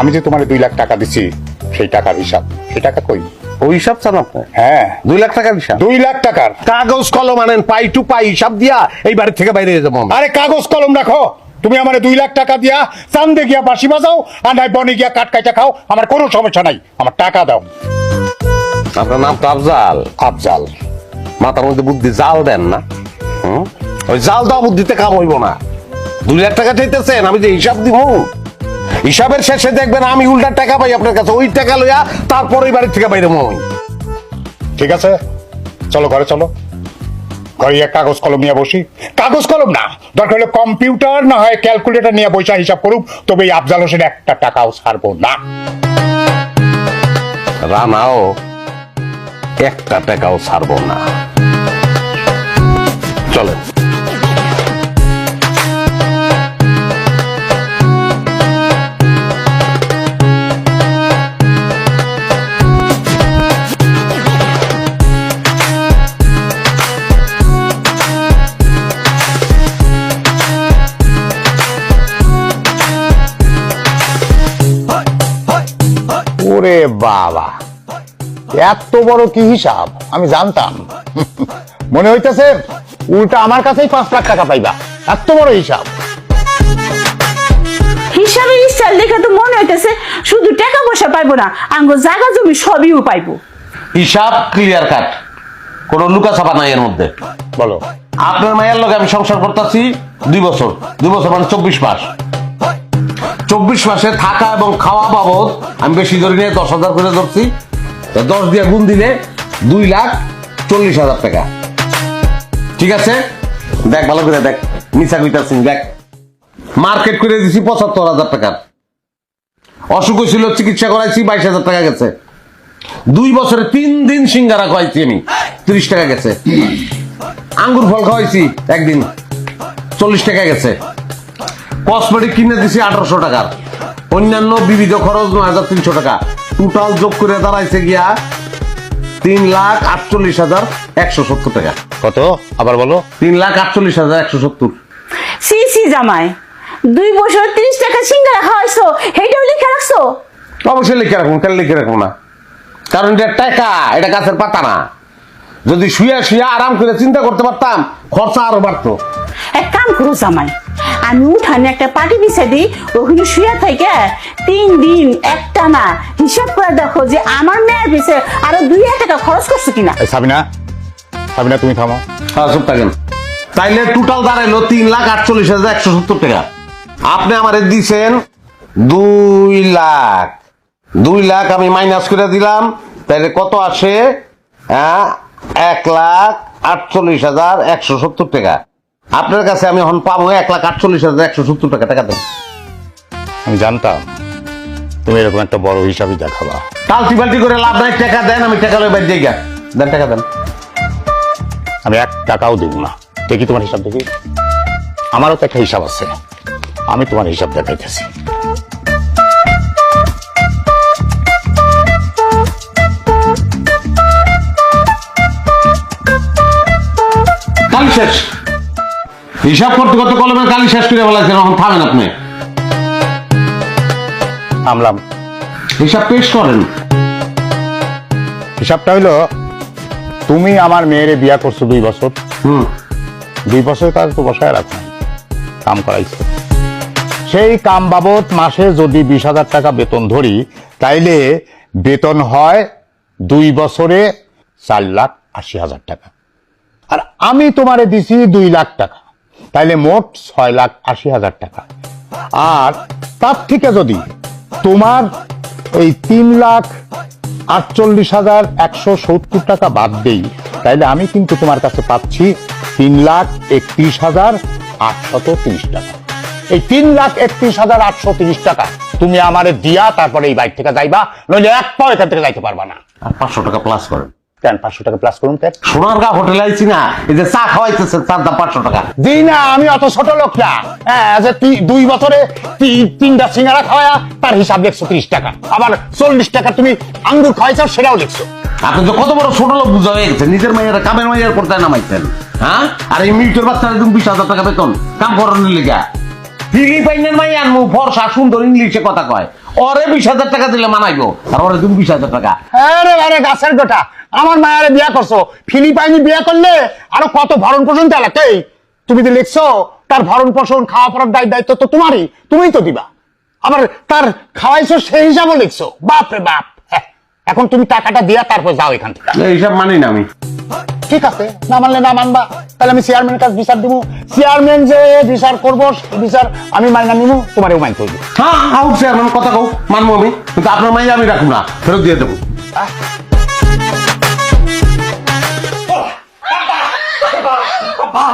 আমি যে তোমার 2 লাখ টাকা দিছি সেই টাকার হিসাব, সেই টাকা কই? ওই হিসাব চান আপনি? হ্যাঁ, 2 লাখ টাকার হিসাব। 2 লাখ টাকার কাগজ কলম আনেন, পাই টু পাই হিসাব দিয়া এই বাড়ি থেকে বাইরে যাবো। আরে কাগজ কলম রাখো। তুমি আমার 2 লাখ টাকা দিয়া চান্দে গিয়া বাঁশি বাজাও আর নাই বনে গিয়া কাট কাইটা খাও, আমার কোনো সমস্যা নাই, আমার টাকা দাও। আপনার নাম তো আফজাল। আফজাল? মাথার মধ্যে বুদ্ধি জাল দেন না? ওই জাল দেওয়া বুদ্ধিতে কাম হইব না। 2 লাখ টাকা চাইতেছেন, আমি যে হিসাব দিব, হিসাবের শেষে দেখবেন আমি উল্টা টাকা পাই আপনার কাছে। ওই টাকা লইয়া তারপর ওই বাড়ি থেকে বাইরে মই। ঠিক আছে, চলো ঘরে চলো। ঘরে গিয়ে কাগজ কলম নিয়ে বসি। কাগজ কলম না, দরকার হলে কম্পিউটার না হয় ক্যালকুলেটর নিয়ে বসে হিসাব করুক, তবে এই আফজাল হোসেন একটা টাকাও ছাড়বো না। রানাও একটা টাকাও ছাড়বো না। চলেন। ওরে বাবা, এত বড় কি হিসাব আমি জানতাম। মনে হইতেছে উল্টা আমার কাছেই 5 লাখ টাকা পাইবা, এত বড় হিসাব। হিসাবের স্টাইল দেখে তো মনে হইতেছে শুধু টাকা পয়সা পাইবো না, আঙ্গো জায়গা জমি সবই পাইবো। হিসাব ক্লিয়ার কাট, কোনো লুকাছাপা নাই এর মধ্যে। বলো। আপনার মায়ের লগে আমি সংসার করতেছি 2 বছর। 2 বছর মানে 24 মাস। 24 মাসে থাকা এবং খাওয়া বাবদ আমি বেশি ধরে নিয়ে 10,000 করে ধরছি। 10 দিয়ে গুণ দিলে 2,40,000 টাকা। ঠিক আছে, দেখ ভালো করে দেখ, মিছা কইতাছি দেখ। মার্কেট করে দিছি 75,000 টাকার। অসুখ হয়েছিল, চিকিৎসা করাইছি, 22,000 টাকা গেছে। 2 বছরে 3 দিন সিঙ্গারা খাওয়াইছি আমি, 30 টাকা গেছে। আঙ্গুর ফল খাওয়াইছি একদিন, 40 টাকা গেছে। কসমেটিক কিনে দিছি 1800 টাকার। অন্যান্য বিবিধ খরচ 9,300 টাকা। টোটাল যোগ করে দাঁড়াইছে গিয়া 3,48,170 টাকা। কত আবার বলো? 3,48,170। সি সি জামাই, 2 বছর 30 টাকা সিঙ্গারা খাওয়াইছো, হেইটাও লিখে রাখছো? অবশ্যই লিখে রাখবো, কেন লিখে রাখবো না? কারণ এটা টাকা, এটা গাছের পাতা না। যদি শুয়ে শুয়ে আরাম করে চিন্তা করতে পারতাম, খরচা আরো বাড়তো। এক কাম করো জামাই, আমি উঠানে একটা পার্টি বিছাই দিই, ওখানে শুয়ে থেকে 3 দিন একটা না হিসাব করে দেখো যে আমার মেয়ের পিছে আরো 2,000 টাকা খরচ করছো কিনা। সাবিনা, সাবিনা তুমি থামো। হ্যাঁ, চুপ থাকেন। তাইলে টোটাল দাঁড়াইলো 3,48,170 টাকা। আপনি আমারে দিছেন 2 লাখ। 2 লাখ আমি মাইনাস করে দিলাম, তাইলে কত আসে? 1,48,170 টাকা। আপনার কাছে আমি এখন পাবো 1,48,170 টাকা। টাকা দেন। আমি জানতাম তুমি এরকম একটা বড় হিসাবই দেখাবা। টালটি বালটি করে লাভ নাই, টাকা দেন। আমি টাকা লই বাইর জায়গা দেন, টাকা দেন। আমি 1 টাকাও দেব না। দেখি তোমার হিসাব দেখি। আমারও তো একটা হিসাব আছে, আমি তোমার হিসাব দেখাইতেছি। কালি শেষ। হিসাব করতে করতে কলমের কালি শেষ করে বলাইছেন, এখন থামেন আপনি। থামলাম। হিসাব পেশ করেন। হিসাবটা হইলো, তুমি আমার মেয়েরে বিয়া করছো 2 বছর। 2 বছর কাজ তো বসায় রাখো, কাম করাইছো। সেই কাম বাবদ মাসে যদি 20,000 টাকা বেতন ধরি, তাইলে বেতন হয় 2 বছরে 4,80,000 টাকা। আর আমি তোমারে দিছি 2 লাখ টাকা, তাইলে মোট 6,80,000 টাকা। আর তার থেকে যদি তোমার এই 3,48,170 টাকা বাদ দেই, তাইলে আমি কিন্তু তোমার কাছে পাচ্ছি 3,31,830 টাকা। এই 3,31,830 টাকা তুমি আমারে দিয়া তারপরে এই বাইক থেকে যাইবা, নইলে 1 পাও এখান থেকে যাইতে পারবা না। আর 500 টাকা প্লাস করেন। কেন 500 টাকা প্লাস করুন? কেন? সোনারগাঁ হোটেলে আইছি না, এই যে চা খাওয়াইতেছে, তার দাম 500 টাকা। জি না, আমি অত ছোট লোক না। হ্যাঁ, যে 2 বছরে 3টা সিঙ্গারা খাওয়া, তার হিসাব দেখছো 30 টাকা। আবার 40 টাকা তুমি আঙ্গুর খাওয়াইছো, সেটাও দেখছো। আপনি তো কত বড় ছোট লোক বুঝা হয়ে গেছে। নিজের মাইয়ার কামের মাইয়ার করতে নামাইছেন। হ্যাঁ, আর এই মিউটের বাচ্চারা 20,000 টাকা বেতন কাম করানোর লিগা। ফিলিপাইনের মাই আনমু ফর্সা সুন্দর ইংলিশে কথা কয় ওরে 20,000 টাকা দিলে মানাইবো আর ওরে তুমি 20,000 টাকা। আরে আরে গাছের গোটা, আমার মায়ের বিয়া করছো, ফিলিপাইনি বিয়া করলে আরো কত ভরণ পোষণ চালাতে, তুমি যে লিখছো তার ভরণ পোষণ খাওয়া পড়ার দায়িত্ব তো তোমারই, তুমিই তো দিবা, আবার তার খাওয়াইছো সেই হিসাবে লিখছো, বাপ রে বাপ। হ্যাঁ, এখন তুমি টাকাটা দিয়া তারপর যাও এখান থেকে। এইসব মানি না আমি। ঠিক আছে, না মানলে না মানবা, তাহলে আমি চেয়ারম্যানের কাছে বিচার দিব, চেয়ারম্যান যে বিচার করবো বিচার আমি মাইনা নিবো, তোমারও মাইন করবো। হ্যাঁ হাউ চেয়ারম্যান কথা কও, মানবো আমি, কিন্তু আপনার মাই আমি রাখুন না, ফেরত দিয়ে দেবো। বাবা